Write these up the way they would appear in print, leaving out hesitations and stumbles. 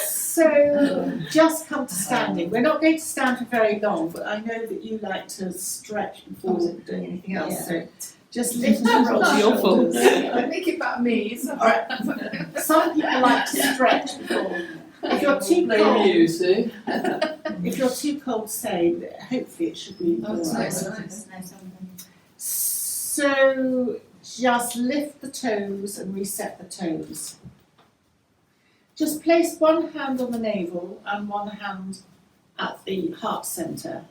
So just come to standing. We're not going to stand for very long, but I know that you like to stretch before doing anything else. Yeah. So just lift and roll the Your fault. shoulders. I think about me. So. All right. Some people like to stretch before. If you're too Blame cold, you, Sue. if you're too cold, say. Hopefully, it should be. Oh, it's all right. nice. So just lift the toes and reset the toes. Just place one hand on the navel and one hand at the heart centre.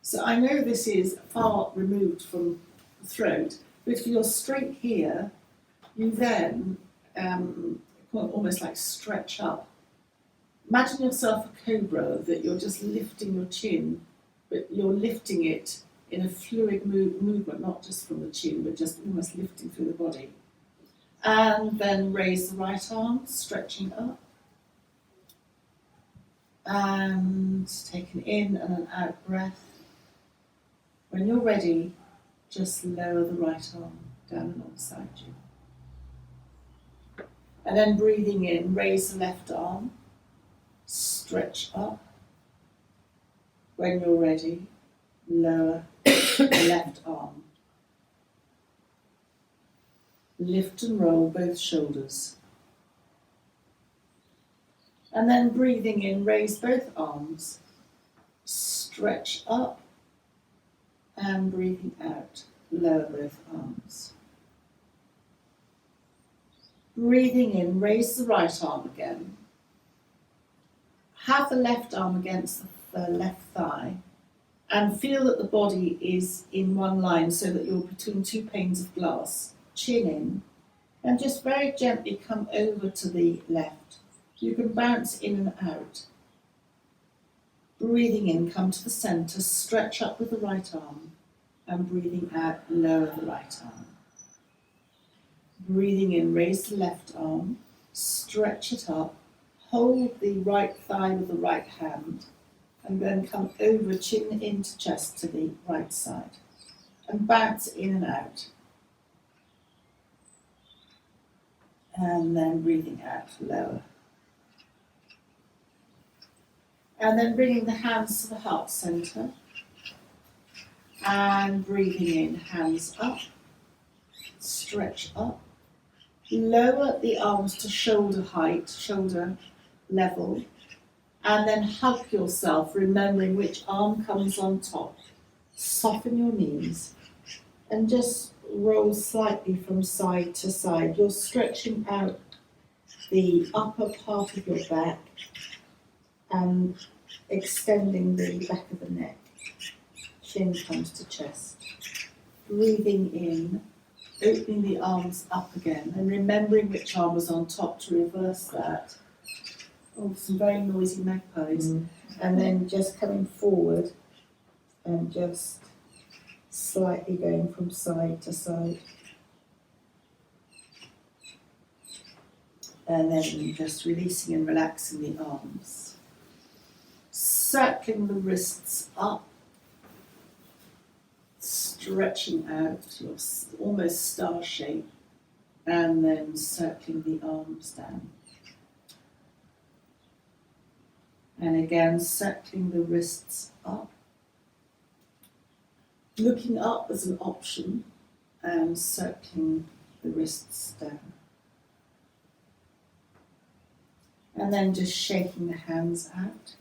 So I know this is far removed from the throat, but if you're straight here, you then almost like stretch up. Imagine yourself a cobra, that you're just lifting your chin, but you're lifting it in a fluid movement, not just from the chin, but just almost lifting through the body. And then raise the right arm, stretching up. And take an in and an out breath. When you're ready, just lower the right arm down alongside you. And then breathing in, raise the left arm, stretch up. When you're ready, lower the left arm. Lift and roll both shoulders. And then breathing in, raise both arms, stretch up, and breathing out, lower both arms. Breathing in, raise the right arm again. Have the left arm against the left thigh, and feel that the body is in one line so that you're between two panes of glass. Chin in, and just very gently come over to the left. You can bounce in and out. Breathing in, come to the centre, stretch up with the right arm, and breathing out, lower the right arm. Breathing in, raise the left arm, stretch it up, hold the right thigh with the right hand, and then come over, chin into chest to the right side, and bounce in and out. And then breathing out, lower. And then bringing the hands to the heart centre. And breathing in, hands up, stretch up. Lower the arms to shoulder height, shoulder level. And then hug yourself, remembering which arm comes on top. Soften your knees. And just roll slightly from side to side. You're stretching out the upper part of your back and extending the back of the neck. Chin comes to chest. Breathing in, opening the arms up again and remembering which arm was on top to reverse that. Oh, some very noisy magpies. And then just coming forward and just slightly going from side to side. And then just releasing and relaxing the arms. Circling the wrists up. Stretching out, your almost star shape. And then circling the arms down. And again, circling the wrists up. Looking up as an option and circling the wrists down. And then just shaking the hands out.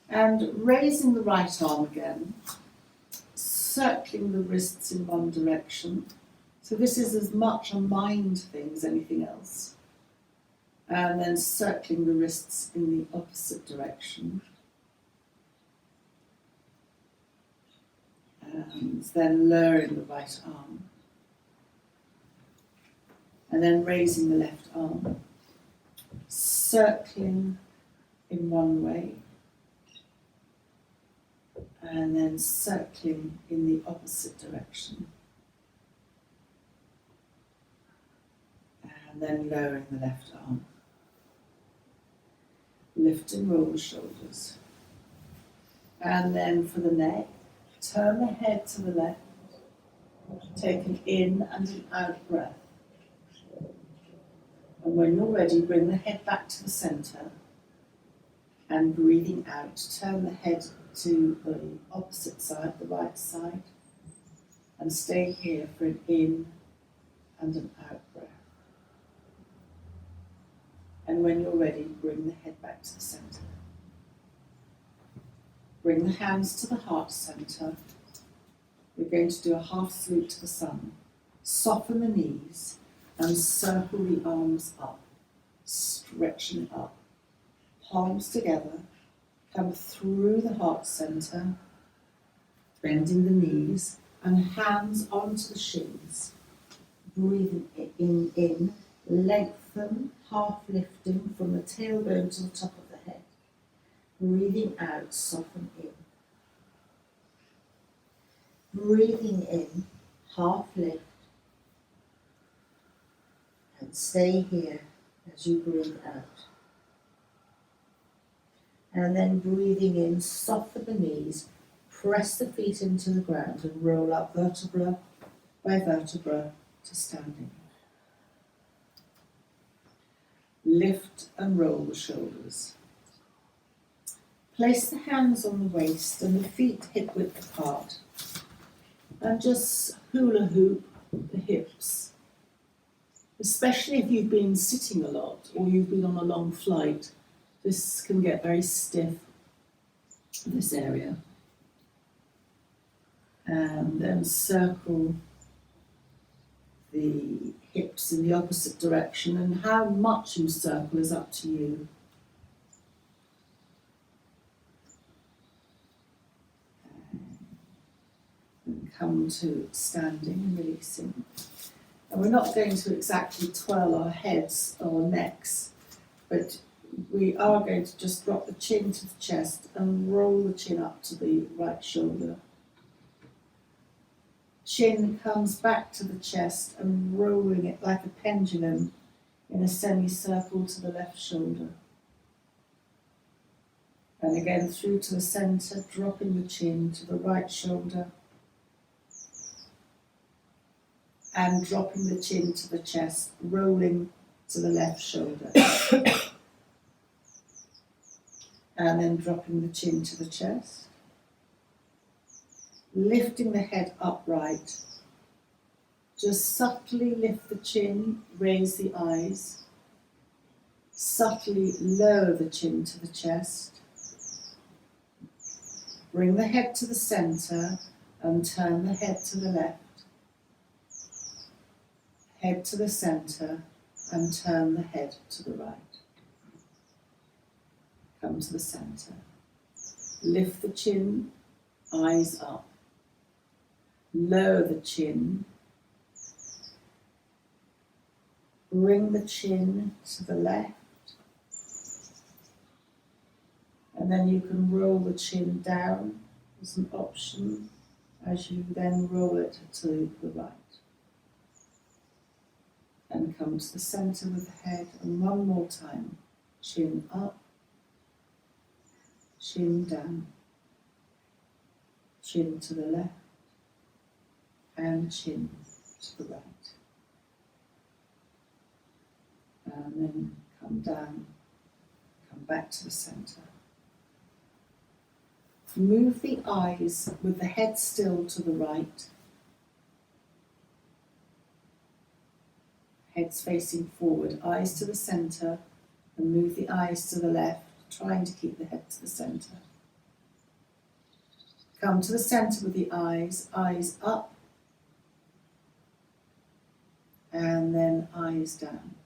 And raising the right arm again, circling the wrists in one direction. So this is as much a mind thing as anything else. And then circling the wrists in the opposite direction. And then lowering the right arm. And then raising the left arm. Circling in one way. And then circling in the opposite direction. And then lowering the left arm. Lift and roll the shoulders. And then for the neck, turn the head to the left. Take an in and an out breath. And when you're ready, bring the head back to the centre and breathing out, turn the head to the opposite side, the right side, and stay here for an in and an out breath. And when you're ready, bring the head back to the centre. Bring the hands to the heart centre. We're going to do a half salute to the sun. Soften the knees and circle the arms up, stretching up. Palms together, come through the heart centre, bending the knees and hands onto the shins. Breathing in, lengthen, half lifting from the tailbone to the top of the head. Breathing out, soften in. Breathing in, half lift. And stay here as you breathe out. And then breathing in, soften the knees, press the feet into the ground and roll up vertebra by vertebra to standing. Lift and roll the shoulders. Place the hands on the waist and the feet hip width apart. And just hula hoop the hips. Especially if you've been sitting a lot or you've been on a long flight, this can get very stiff, this area. And then circle the hips in the opposite direction, and how much you circle is up to you. And come to standing and releasing. And we're not going to exactly twirl our heads or necks, but we are going to just drop the chin to the chest and roll the chin up to the right shoulder. Chin comes back to the chest and rolling it like a pendulum in a semicircle to the left shoulder. And again through to the centre, dropping the chin to the right shoulder. And dropping the chin to the chest, rolling to the left shoulder. And then dropping the chin to the chest. Lifting the head upright. Just subtly lift the chin, raise the eyes. Subtly lower the chin to the chest. Bring the head to the centre and turn the head to the left. Head to the centre and turn the head to the right. Come to the centre. Lift the chin, eyes up. Lower the chin. Bring the chin to the left. And then you can roll the chin down as an option as you then roll it to the right. And come to the centre with the head, and one more time. Chin up, chin down, chin to the left, and chin to the right. And then come down, come back to the centre. Move the eyes with the head still to the right. Heads facing forward, eyes to the centre, and move the eyes to the left, trying to keep the head to the centre. Come to the centre with the eyes up, and then eyes down.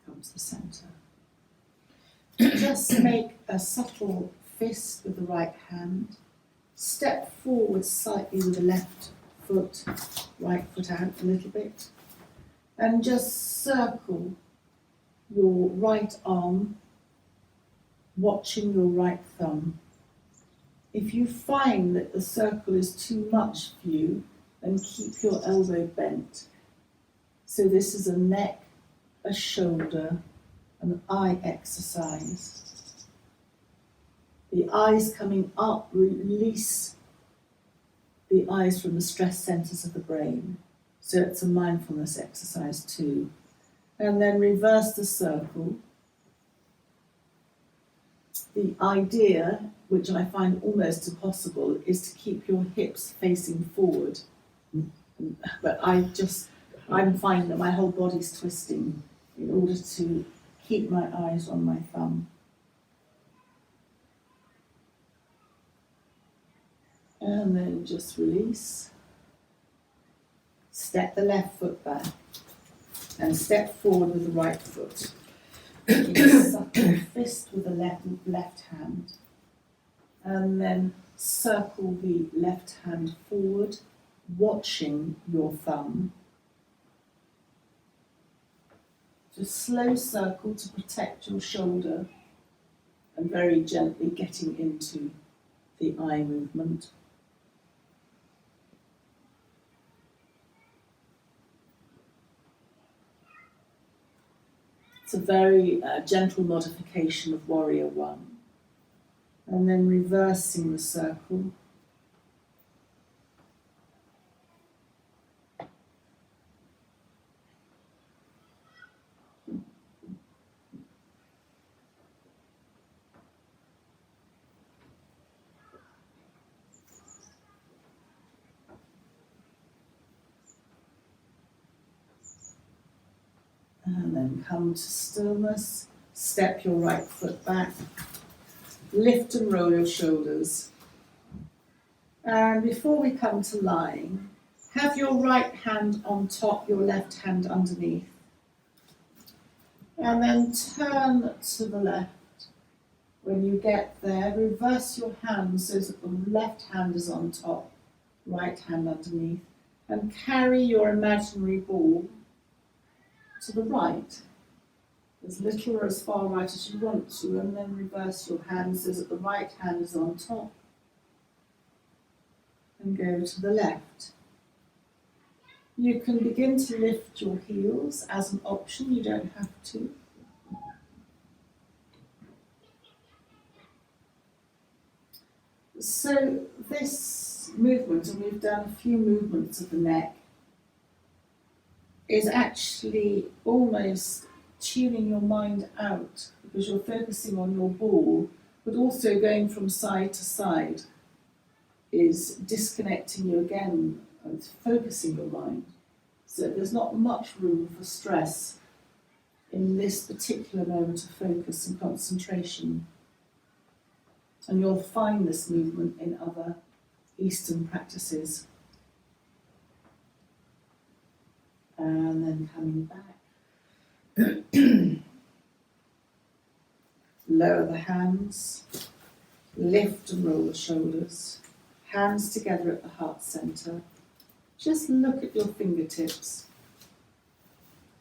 Come to the centre. Just make a subtle fist with the right hand. Step forward slightly with the left foot, right foot out a little bit. And just circle your right arm, watching your right thumb. If you find that the circle is too much for you, then keep your elbow bent. So this is a neck, a shoulder, an eye exercise. The eyes coming up, release the eyes from the stress centres of the brain. So it's a mindfulness exercise too. And then reverse the circle. The idea, which I find almost impossible, is to keep your hips facing forward. But I'm finding that my whole body's twisting in order to keep my eyes on my thumb. And then just release. Step the left foot back and step forward with the right foot. Suck your fist with the left hand, and then circle the left hand forward, watching your thumb. Just slow circle to protect your shoulder, and very gently getting into the eye movement. It's a very gentle modification of Warrior One. And then reversing the circle. And then come to stillness, step your right foot back, lift and roll your shoulders. And before we come to lying, have your right hand on top, your left hand underneath. And then turn to the left. When you get there, reverse your hands so that the left hand is on top, right hand underneath, and carry your imaginary ball to the right, as little or as far right as you want to, and then reverse your hands so that the right hand is on top, and go to the left. You can begin to lift your heels as an option, you don't have to. So this movement, and we've done a few movements of the neck, is actually almost tuning your mind out, because you're focusing on your ball, but also going from side to side is disconnecting you again and focusing your mind. So there's not much room for stress in this particular moment of focus and concentration. And you'll find this movement in other Eastern practices. And then coming back. Lower the hands, lift and roll the shoulders, hands together at the heart center. Just look at your fingertips.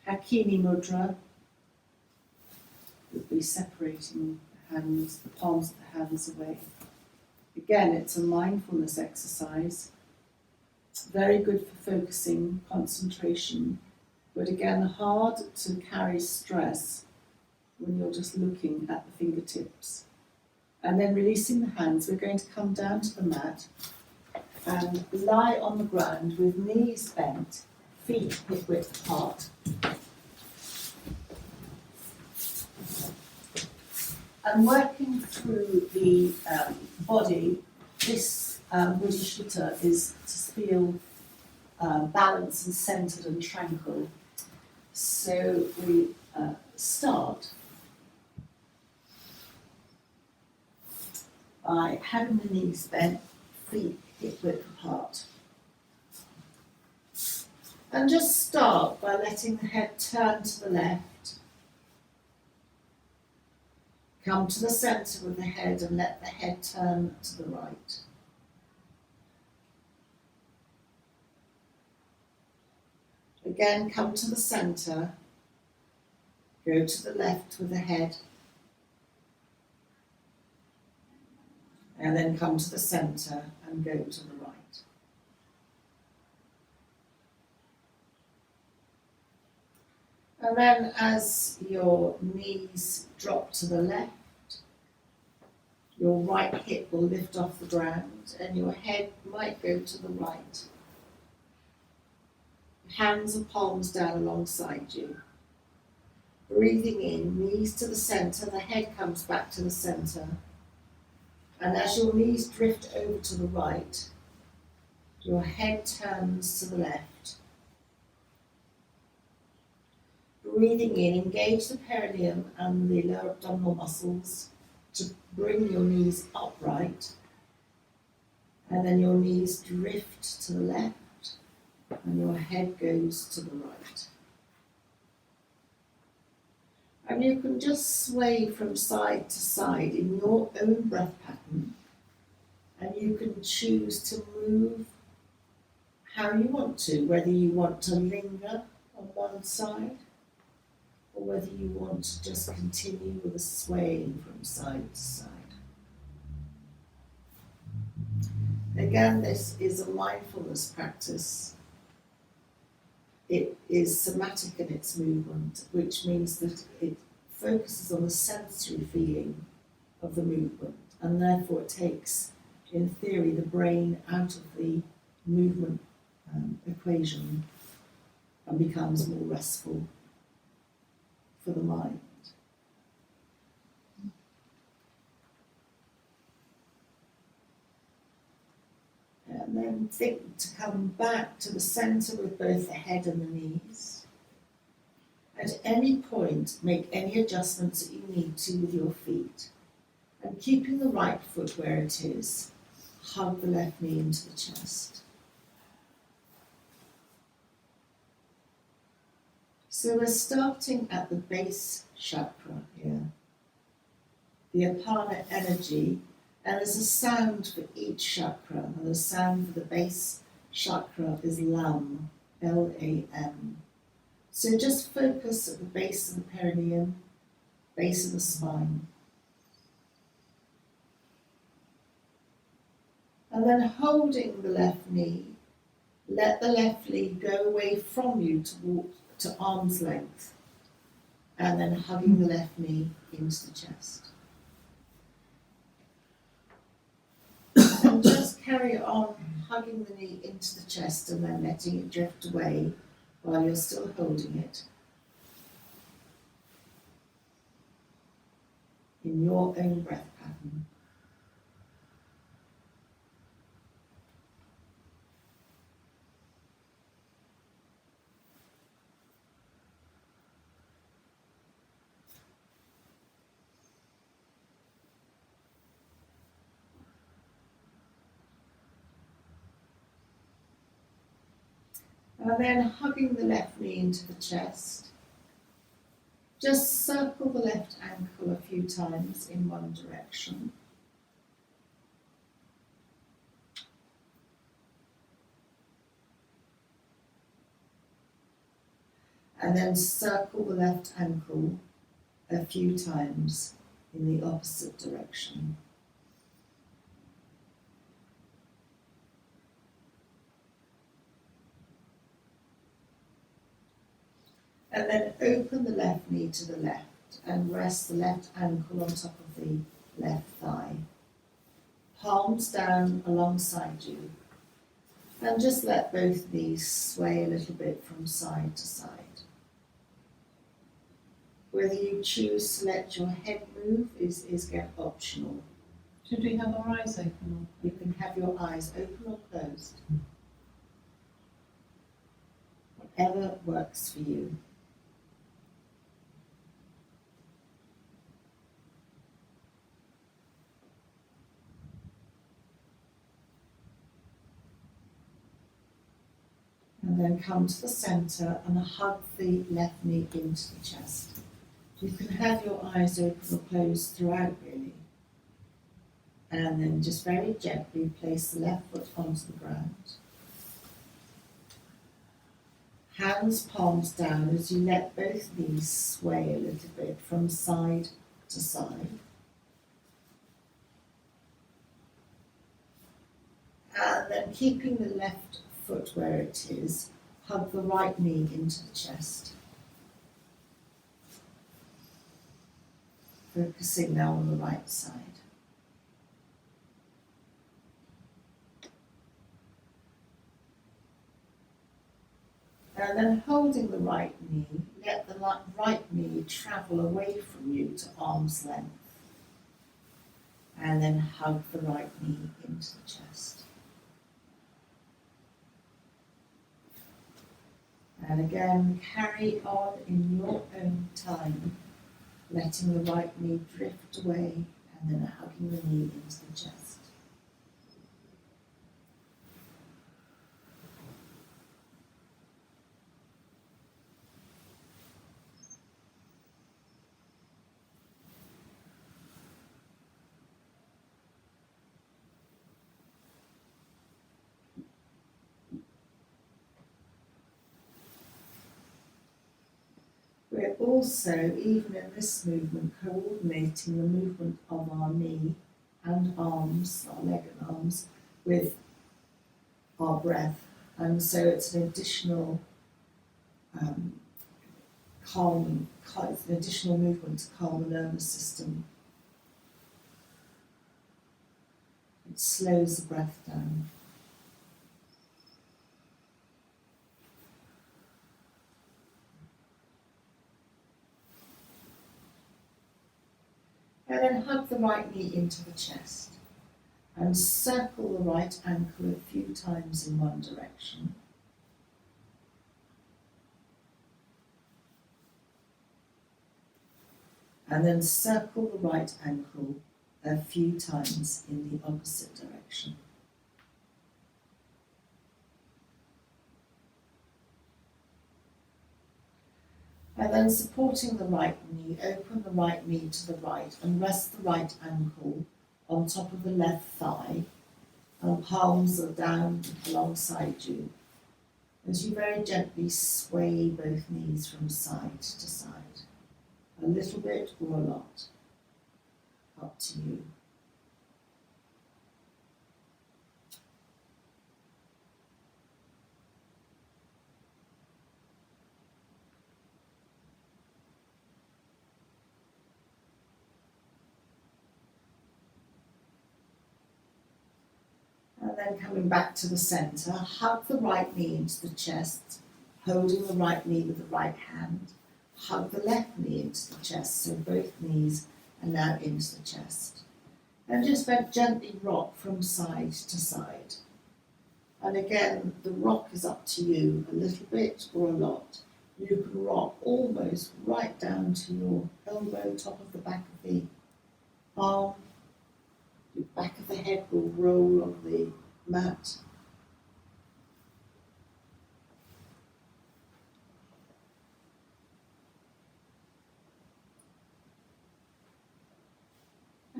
Hakini Mudra would be separating the hands, the palms of the hands away. Again, it's a mindfulness exercise. Very good for focusing, concentration, but again, hard to carry stress when you're just looking at the fingertips. And then releasing the hands, we're going to come down to the mat and lie on the ground with knees bent, feet hip width apart. And working through the body, this Bhuta Shuddhi is to feel balanced and centered and tranquil. So we start by having the knees bent, feet hip width apart. And just start by letting the head turn to the left. Come to the centre of the head and let the head turn to the right. Again, come to the centre, go to the left with the head, and then come to the centre and go to the right. And then as your knees drop to the left, your right hip will lift off the ground and your head might go to the right. Hands or palms down alongside you. Breathing in, knees to the centre, the head comes back to the centre. And as your knees drift over to the right, your head turns to the left. Breathing in, engage the perineum and the lower abdominal muscles to bring your knees upright. And then your knees drift to the left and your head goes to the right. And you can just sway from side to side in your own breath pattern. And you can choose to move how you want to, whether you want to linger on one side or whether you want to just continue with a swaying from side to side. Again, this is a mindfulness practice. It is somatic in its movement, which means that it focuses on the sensory feeling of the movement, and therefore it takes, in theory, the brain out of the movement equation and becomes more restful for the mind. And then think to come back to the centre with both the head and the knees. At any point, make any adjustments that you need to with your feet. And keeping the right foot where it is, hug the left knee into the chest. So we're starting at the base chakra here, the apana energy, and there's a sound for each chakra. And the sound for the base chakra is Lam, L-A-M. So just focus at the base of the perineum, base of the spine. And then holding the left knee, let the left knee go away from you to arm's length, and then hugging the left knee into the chest. And just carry on hugging the knee into the chest and then letting it drift away while you're still holding it in your own breath pattern. And then hugging the left knee into the chest. Just circle the left ankle a few times in one direction. And then circle the left ankle a few times in the opposite direction. And then open the left knee to the left and rest the left ankle on top of the left thigh. Palms down alongside you. And just let both knees sway a little bit from side to side. Whether you choose to let your head move is again optional. Should we have our eyes open? You can have your eyes open or closed. Whatever works for you. And then come to the centre and hug the left knee into the chest. You can have your eyes open or closed throughout, really. And then just very gently place the left foot onto the ground. Hands, palms down as you let both knees sway a little bit from side to side. And then keeping the left foot where it is, hug the right knee into the chest. Focusing now on the right side. And then holding the right knee, let the right knee travel away from you to arm's length. And then hug the right knee into the chest. And again, carry on in your own time, letting the right knee drift away and then hugging the knee into the chest. We're also, even in this movement, coordinating the movement of our knee and arms, our leg and arms, with our breath. And so it's an additional it's an additional movement to calm the nervous system. It slows the breath down. And then hug the right knee into the chest and circle the right ankle a few times in one direction. And then circle the right ankle a few times in the opposite direction. And then supporting the right knee, open the right knee to the right and rest the right ankle on top of the left thigh, and palms are down alongside you as you very gently sway both knees from side to side. A little bit or a lot, up to you. And then coming back to the centre, hug the right knee into the chest, holding the right knee with the right hand. Hug the left knee into the chest, so both knees are now into the chest. And just gently rock from side to side. And again, the rock is up to you, a little bit or a lot. You can rock almost right down to your elbow, top of the back of the arm. The back of the head will roll on the mat.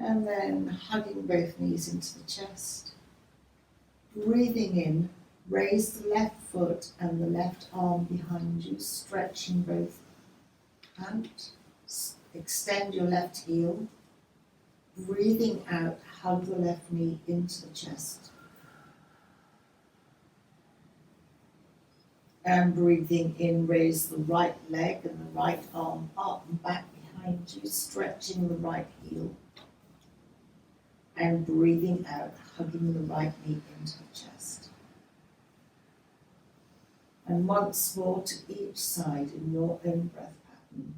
And then hugging both knees into the chest. Breathing in, raise the left foot and the left arm behind you, stretching both hands. Extend your left heel. Breathing out, hug the left knee into the chest. And breathing in, raise the right leg and the right arm up and back behind you, stretching the right heel. And breathing out, hugging the right knee into the chest. And once more to each side in your own breath pattern.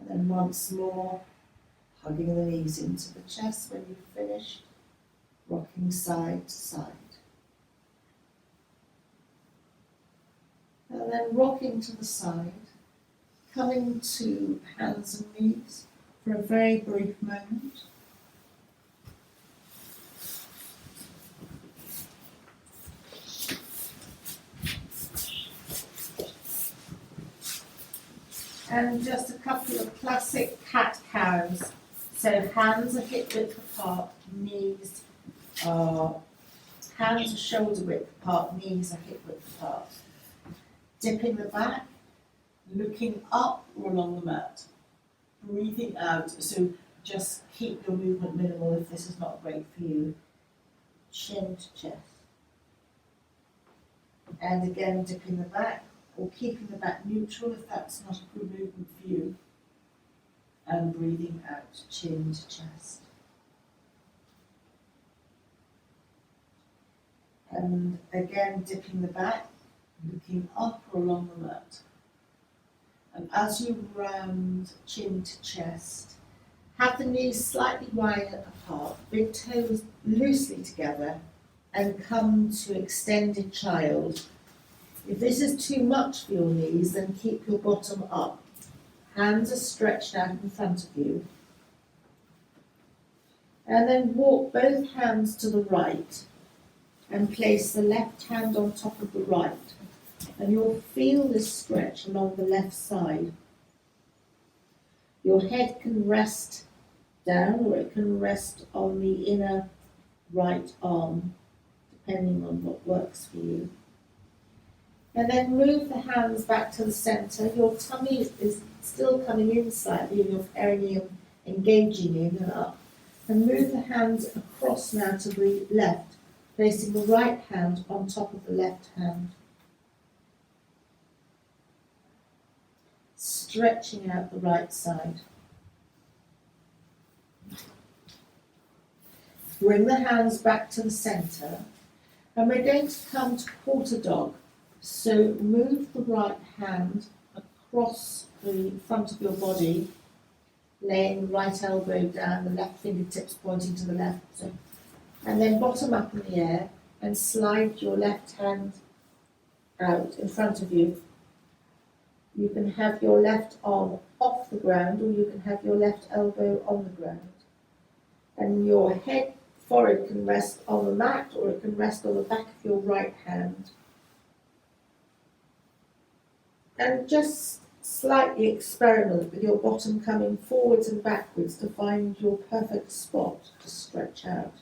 And once more, hugging the knees into the chest when you've finished, rocking side to side. And then rocking to the side, coming to hands and knees for a very brief moment. And just a couple of classic cat-cows. So hands are hip-width apart, hands are shoulder-width apart, knees are hip-width apart. Dipping the back, looking up or along the mat. Breathing out, so just keep your movement minimal if this is not great for you. Chin to chest. And again, dipping the back, or keeping the back neutral if that's not a good movement for you. And breathing out, chin to chest. And again, dipping the back, looking up or along the mat. And as you round chin to chest, have the knees slightly wider apart, big toes loosely together, and come to extended child. If this is too much for your knees, then keep your bottom up. Hands are stretched out in front of you. And then walk both hands to the right and place the left hand on top of the right. And you'll feel this stretch along the left side. Your head can rest down or it can rest on the inner right arm, depending on what works for you. And then move the hands back to the centre. Your tummy is still coming in slightly and your perineum engaging in and up. And move the hands across now to the left, placing the right hand on top of the left hand. Stretching out the right side. Bring the hands back to the centre, and we're going to come to quarter dog. So move the right hand across the front of your body, laying the right elbow down, the left fingertips pointing to the left. And then bottom up in the air and slide your left hand out in front of you. You can have your left arm off the ground, or you can have your left elbow on the ground. And your head, forehead can rest on the mat, or it can rest on the back of your right hand. And just slightly experiment with your bottom coming forwards and backwards to find your perfect spot to stretch out.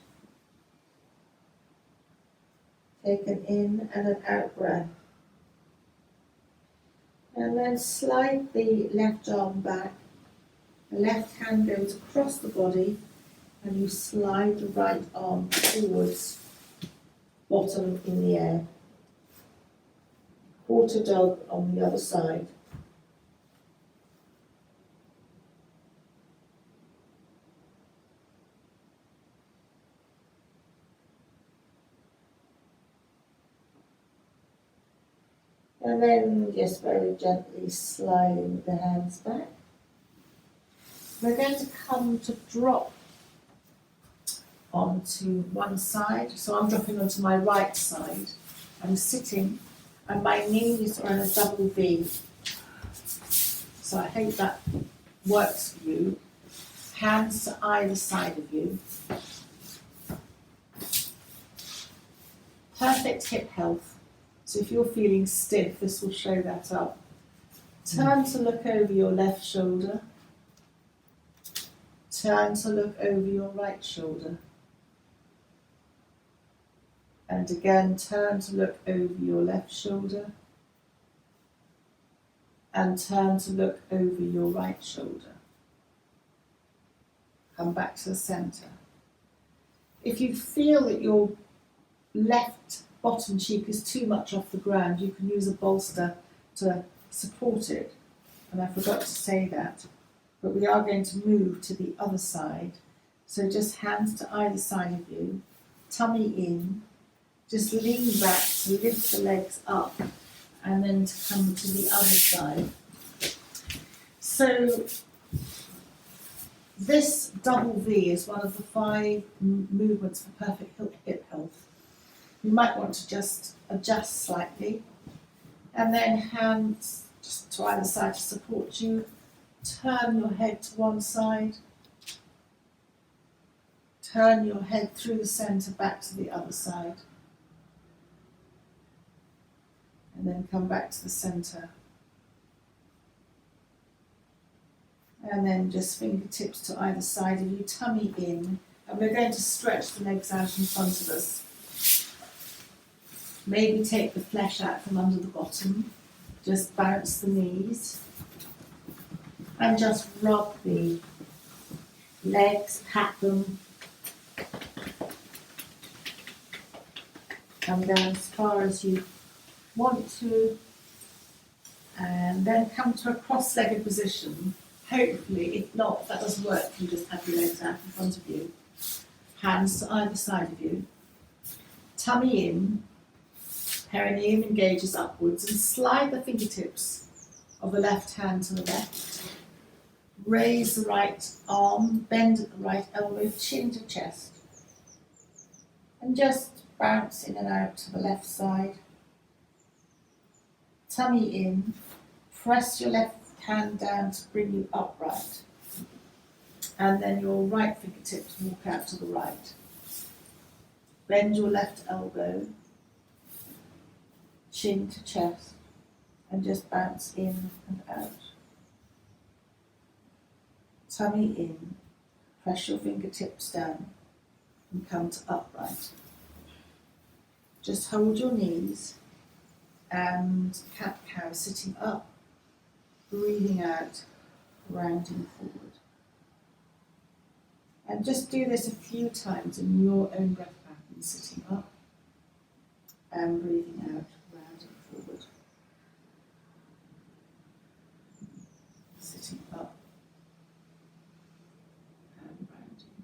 Take an in and an out breath. And then slide the left arm back. The left hand goes across the body and you slide the right arm forwards, bottom in the air. Quarter dog on the other side. And then just very gently sliding the hands back. We're going to come to drop onto one side. So I'm dropping onto my right side. I'm sitting and my knees are in a double V. So I hope that works for you. Hands to either side of you. Perfect hip health. So if you're feeling stiff, this will show that up. Turn to look over your left shoulder. Turn to look over your right shoulder. And again, turn to look over your left shoulder. And turn to look over your right shoulder. Come back to the centre. If you feel that your left bottom cheek is too much off the ground, you can use a bolster to support it. And I forgot to say that. But we are going to move to the other side. So just hands to either side of you, tummy in, just lean back to lift the legs up and then to come to the other side. So this double V is one of the 5 movements for perfect hip health. You might want to just adjust slightly and then hands just to either side to support you. Turn your head to one side. Turn your head through the centre back to the other side. And then come back to the centre. And then just fingertips to either side of you, tummy in. And we're going to stretch the legs out in front of us. Maybe take the flesh out from under the bottom. Just bounce the knees. And just rub the legs, pat them. Come down as far as you want to, and then come to a cross-legged position. Hopefully, if not, if that doesn't work, you just have your legs out in front of you. Hands to either side of you. Tummy in, perineum engages upwards, and slide the fingertips of the left hand to the left. Raise the right arm, bend at the right elbow, chin to chest. And just bounce in and out to the left side. Tummy in, press your left hand down to bring you upright. And then your right fingertips walk out to the right. Bend your left elbow, chin to chest, and just bounce in and out. Tummy in, press your fingertips down, and come to upright. Just hold your knees and cat-cow sitting up, breathing out, rounding forward. And just do this a few times in your own breath pattern, sitting up and breathing out, rounding forward. Sitting up and rounding.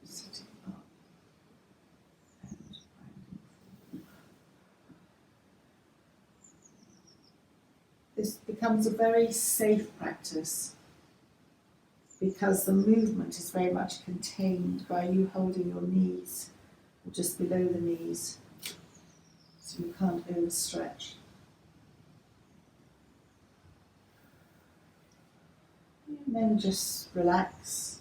Sitting up and rounding. This becomes a very safe practice because the movement is very much contained by you holding your knees or just below the knees, so you can't overstretch. And then just relax.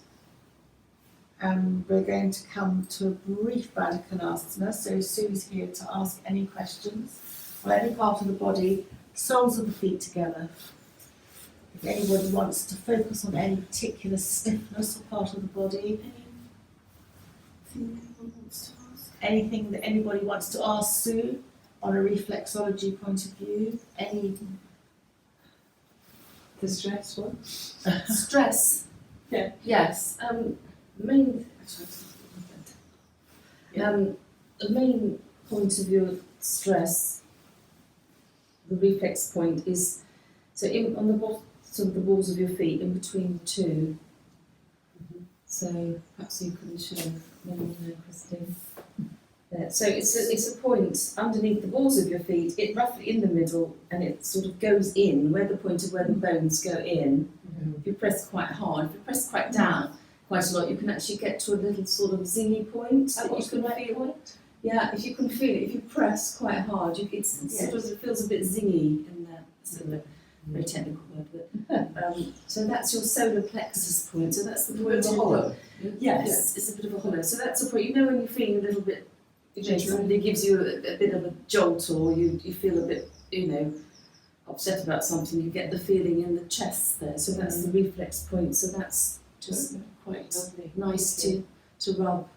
And we're going to come to a brief Baddha Konasana, so Sue's here to ask any questions on any part of the body, soles of the feet together. If anybody wants to focus on any particular stiffness or part of the body, anything that anybody wants to ask Sue on a reflexology point of view, any The stress one? Stress. Yeah. Yes. Main. The main point of view of stress, the reflex point is so on the bottom of the balls of your feet, in between the two. So perhaps you can show them there, Christine. There. So it's a point underneath the balls of your feet, it roughly in the middle, and it sort of goes in where the point of where the bones go in. If you press quite hard, if you press quite down quite a lot, you can actually get to a little sort of zingy point that you can feel. Point? Yeah, if you can feel it, if you press quite hard, it sort of feels a bit zingy in there. It's a very technical word, but so that's your solar plexus point. So that's the point. It's a hollow. Yes, it's a bit of a hollow. So that's a point. You know when you're feeling a little bit, somebody gives you a bit of a jolt, or you feel a bit, upset about something, you get the feeling in the chest there. So that's the reflex point. So that's just quite nice to rub,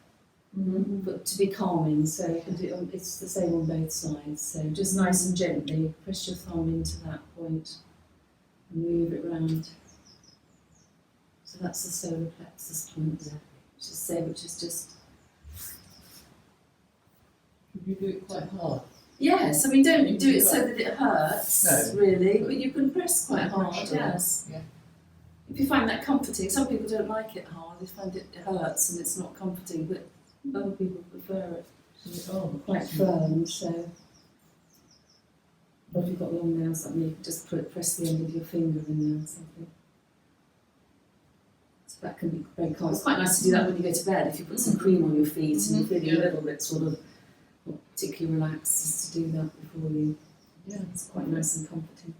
but to be calming. So you can do, it's the same on both sides. So just nice and gently press your thumb into that point and move it round. So that's the solar plexus point, which is just. You do it quite hard. Yes, I mean, don't do it so that it hurts, No. really, but you can press quite hard, Pressure. yes. Yeah. If you find that comforting, some people don't like it hard, they find it hurts and it's not comforting, but other people prefer it quite firm, so. Or if you've got long nails, something you can just press the end of your finger in there or something. So that can be very calm. It's quite nice to do that when you go to bed, if you put some cream on your feet and you're feeling a little bit sort of not particularly relaxed, just to do that before you. Yeah, it's quite nice and comforting.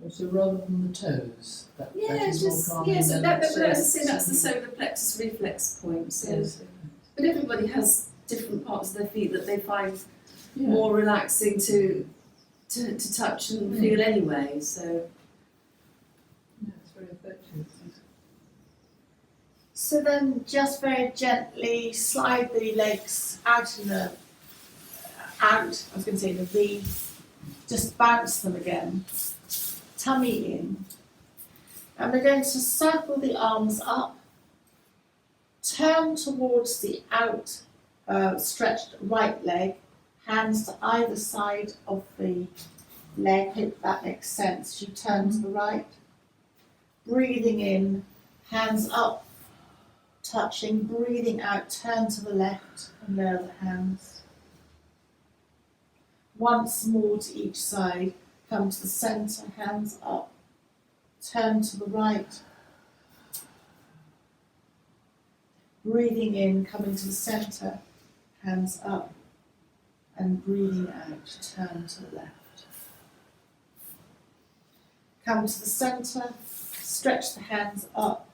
So rather than the toes, that is just more calming so than that's the the solar plexus reflex point. So, but everybody has different parts of their feet that they find more relaxing to touch and feel anyway. So Yeah, it's very effective. So then just very gently slide the legs out in the, I was going to say the V, just bounce them again. Tummy in. And we're going to circle the arms up, turn towards the stretched right leg, hands to either side of the leg. Hope that makes sense. You turn to the right, breathing in, hands up, touching, breathing out, turn to the left and lower the hands. Once more to each side, come to the centre, hands up, turn to the right, breathing in, coming to the centre, hands up, and breathing out, turn to the left. Come to the centre, stretch the hands up,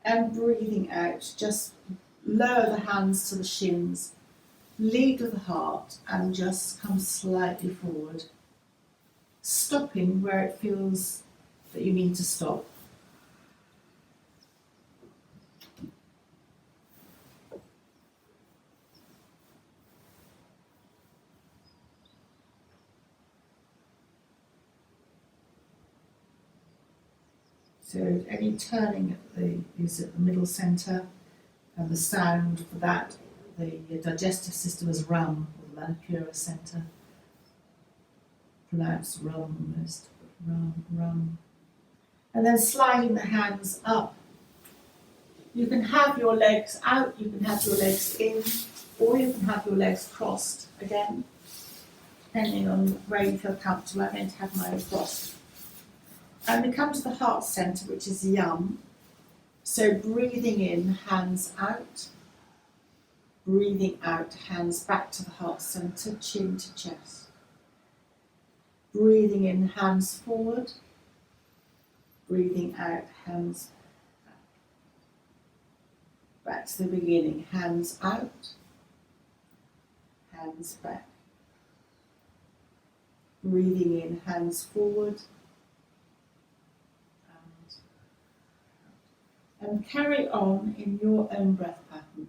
and breathing out, just lower the hands to the shins, lead with the heart, and just come slightly forward, stopping where it feels that you need to stop. So any turning is at the middle centre, and the sound for that, the digestive system is rum, or the manipura centre. Pronounced rum almost, rum. And then sliding the hands up. You can have your legs out, you can have your legs in, or you can have your legs crossed again, depending on where you feel comfortable. I'm going to have mine crossed. And we come to the heart centre, which is yum. So breathing in, hands out. Breathing out, hands back to the heart centre, chin to chest. Breathing in, hands forward. Breathing out, hands back to the beginning. Hands out, hands back. Breathing in, hands forward. And carry on in your own breath pattern.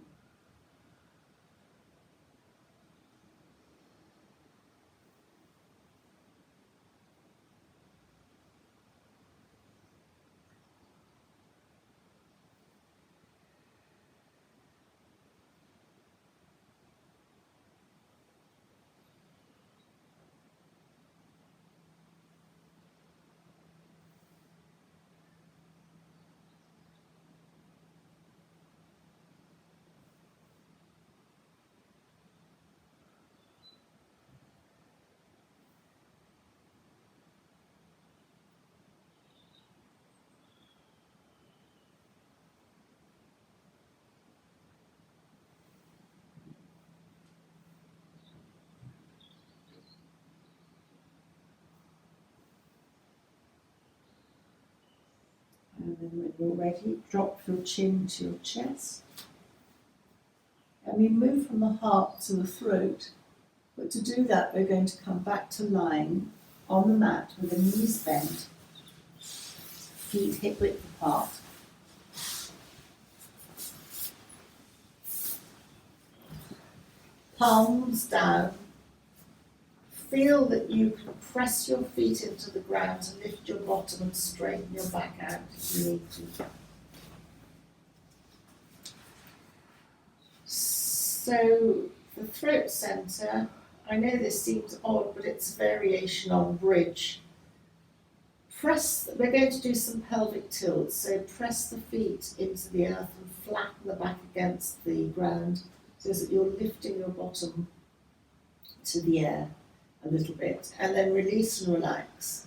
And then when you're ready, drop your chin to your chest. And we move from the heart to the throat. But to do that, we're going to come back to lying on the mat with the knees bent, feet hip width apart. Palms down. Feel that you can press your feet into the ground to lift your bottom and straighten your back out if you need to. So the throat centre, I know this seems odd, but it's a variation on bridge. We're going to do some pelvic tilts, so press the feet into the earth and flatten the back against the ground so that you're lifting your bottom to the air a little bit, and then release and relax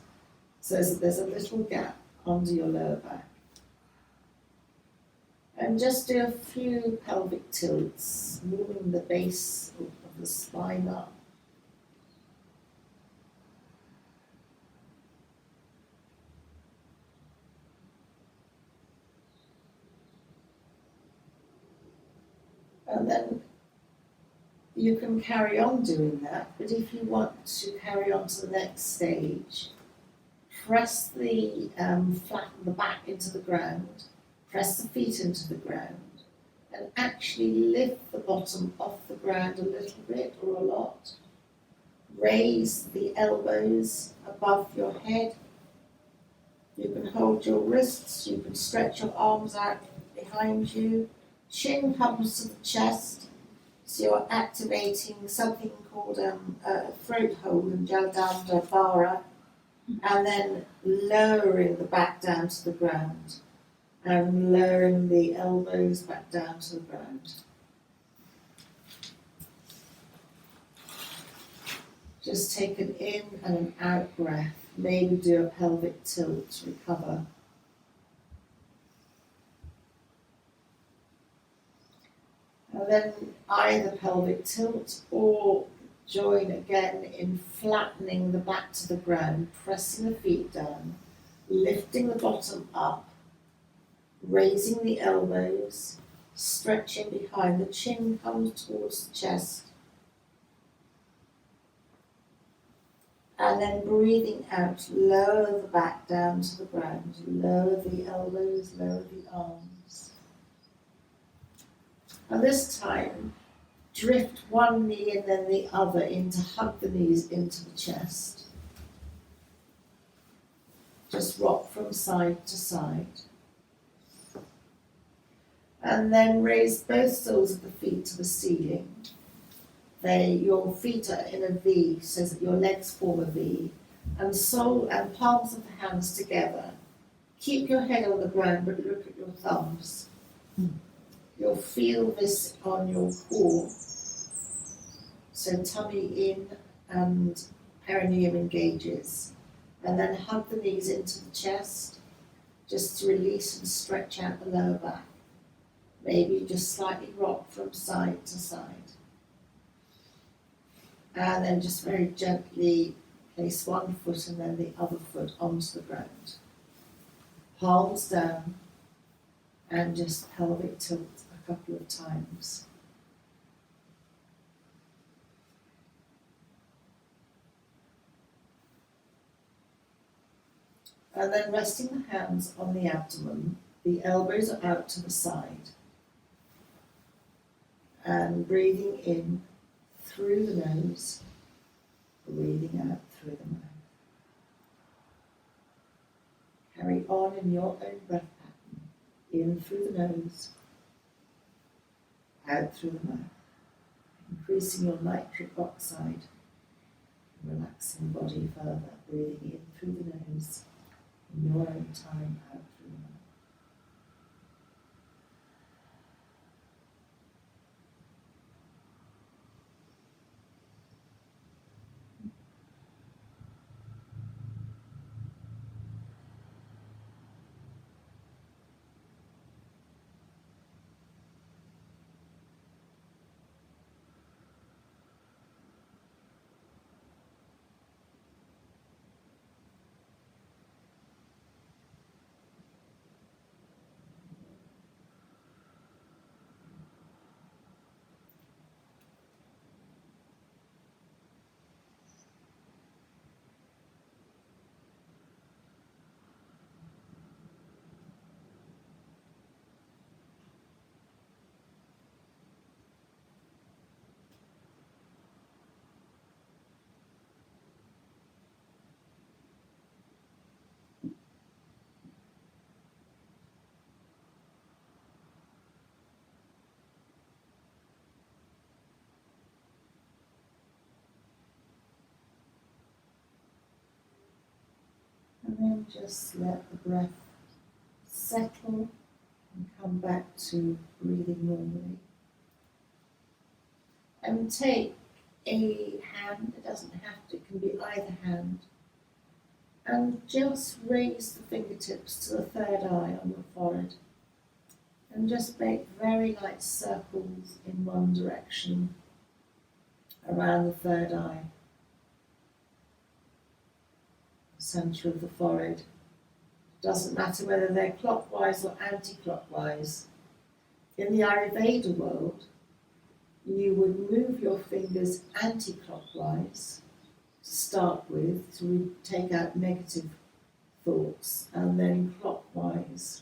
so that there's a little gap under your lower back. And just do a few pelvic tilts, moving the base of the spine up. And then you can carry on doing that, but if you want to carry on to the next stage, press the, flatten the back into the ground, press the feet into the ground, and actually lift the bottom off the ground a little bit or a lot. Raise the elbows above your head. You can hold your wrists, you can stretch your arms out behind you. Chin comes to the chest, so you're activating something called a throat hold in Jalandhara, and then lowering the back down to the ground, and lowering the elbows back down to the ground. Just take an in and an out breath. Maybe do a pelvic tilt to recover. And then either pelvic tilt or join again in flattening the back to the ground, pressing the feet down, lifting the bottom up, raising the elbows, stretching behind. The chin comes towards the chest. And then breathing out, lower the back down to the ground, lower the elbows, lower the arms. And this time, drift one knee and then the other in to hug the knees into the chest. Just rock from side to side. And then raise both soles of the feet to the ceiling. Your feet are in a V, so that your legs form a V, and sole and palms of the hands together. Keep your head on the ground, but look at your thumbs. You'll feel this on your core. So tummy in and perineum engages. And then hug the knees into the chest, just to release and stretch out the lower back. Maybe just slightly rock from side to side. And then just very gently place one foot and then the other foot onto the ground. Palms down, and just pelvic tilt a couple of times. And then resting the hands on the abdomen, the elbows are out to the side. And breathing in through the nose, breathing out through the mouth. Carry on in your own breath pattern, in through the nose, out through the mouth, increasing your nitric oxide, relaxing the body further, breathing in through the nose, in your own time, out through the mouth. And then just let the breath settle and come back to breathing normally. And take a hand, it doesn't have to, it can be either hand, and just raise the fingertips to the third eye on your forehead. And just make very light circles in one direction around the third eye. Centre of the forehead. Doesn't matter whether they're clockwise or anti-clockwise. In the Ayurveda world, you would move your fingers anti-clockwise to start with, to take out negative thoughts, and then clockwise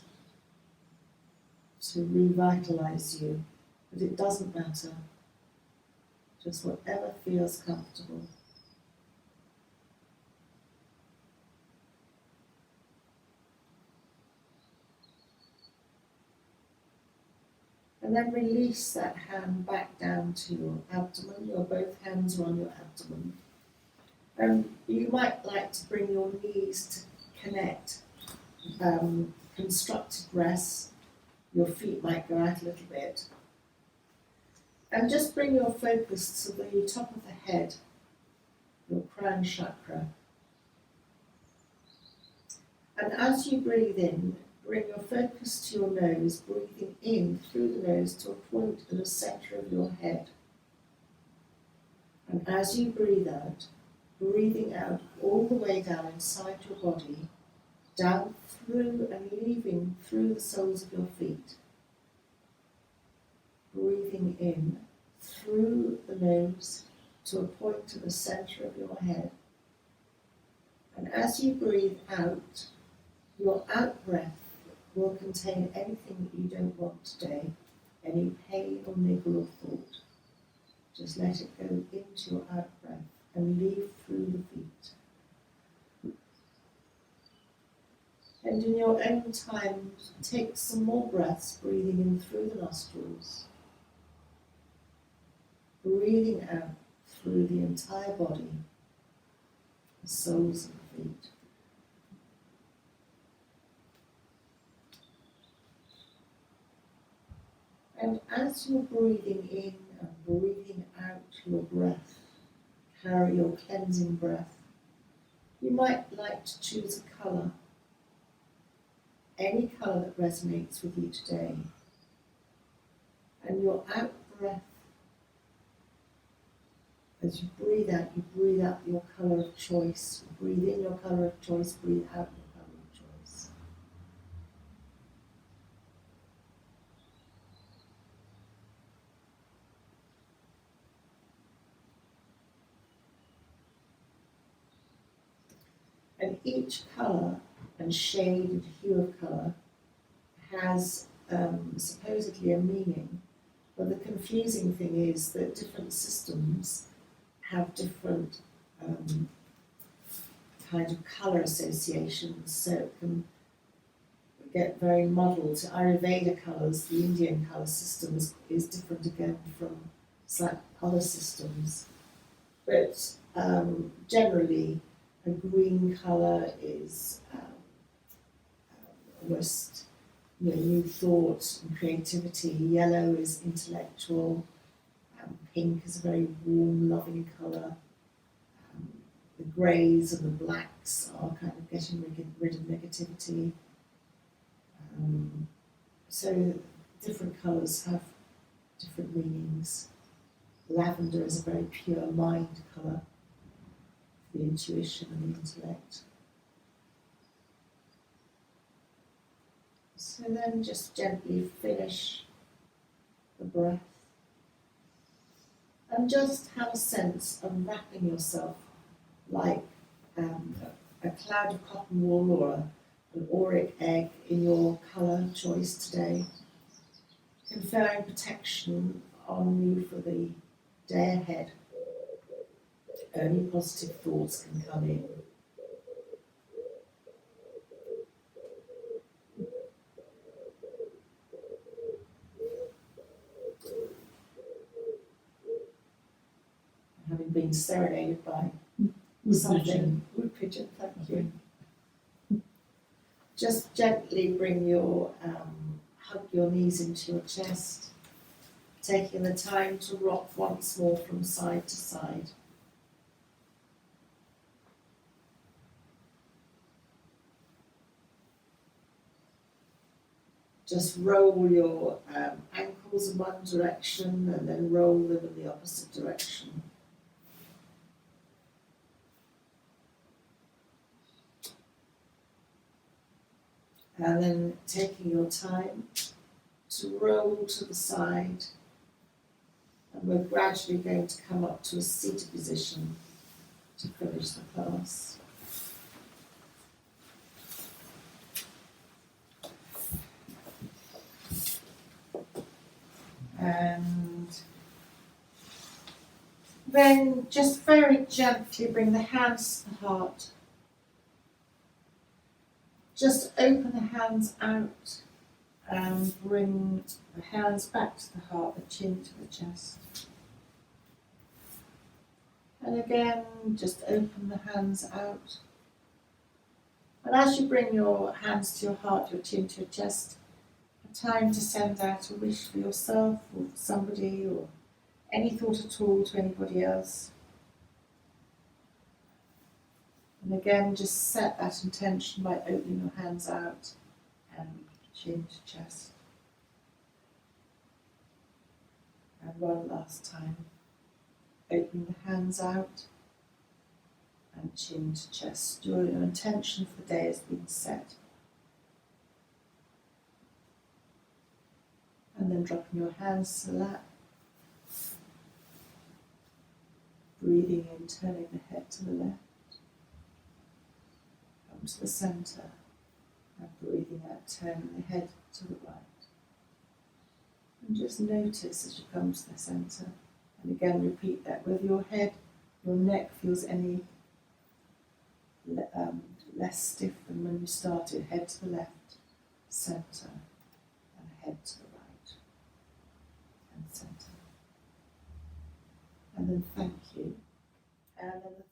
to revitalize you. But it doesn't matter. Just whatever feels comfortable. And then release that hand back down to your abdomen. Your both hands are on your abdomen. And you might like to bring your knees to connect, constructed rest. Your feet might go out a little bit. And just bring your focus to the top of the head, your crown chakra. And as you breathe in, bring your focus to your nose, breathing in through the nose to a point in the center of your head. And as you breathe out, breathing out all the way down inside your body, down through and leaving through the soles of your feet. Breathing in through the nose to a point in the center of your head. And as you breathe out, your out breath will contain anything that you don't want today, any pain or niggle or thought. Just let it go into your out breath and leave through the feet. And in your own time, take some more breaths, breathing in through the nostrils, breathing out through the entire body, the soles of the feet. And as you're breathing in and breathing out your breath, carry your cleansing breath, you might like to choose a colour, any colour that resonates with you today. And your out breath, as you breathe out your colour of choice. You breathe in your colour of choice, breathe out your colour of choice. And each colour and shade and hue of colour has supposedly a meaning, but the confusing thing is that different systems have different kind of colour associations, so it can get very muddled. Ayurveda colours, the Indian colour system is different again from other systems, but generally a green colour is almost new thought and creativity. Yellow is intellectual. Pink is a very warm, loving colour. The greys and the blacks are kind of getting rid of negativity. So different colours have different meanings. Lavender is a very pure mind colour, the intuition and the intellect. So then just gently finish the breath and just have a sense of wrapping yourself like a cloud of cotton wool or an auric egg in your colour choice today, conferring protection on you for the day ahead. Only positive thoughts can come in. Having been serenaded by something, wood pigeon, thank you. Just gently bring hug your knees into your chest, taking the time to rock once more from side to side. Just roll your ankles in one direction and then roll them in the opposite direction. And then taking your time to roll to the side, and we're gradually going to come up to a seated position to finish the class. And then just very gently bring the hands to the heart. Just open the hands out and bring the hands back to the heart, the chin to the chest. And again, just open the hands out. And as you bring your hands to your heart, your chin to your chest, a time to send out a wish for yourself or for somebody, or any thought at all to anybody else. And again, just set that intention by opening your hands out and chin to chest. And one last time, opening the hands out and chin to chest. Your intention for the day has been set. And then dropping your hands to the lap. Breathing in, turning the head to the left. Come to the centre. And breathing out, turning the head to the right. And just notice as you come to the centre. And again, repeat that. Whether your head, your neck feels any less stiff than when you started. Head to the left, centre, and head to the right, and centre. And then thank you. And then the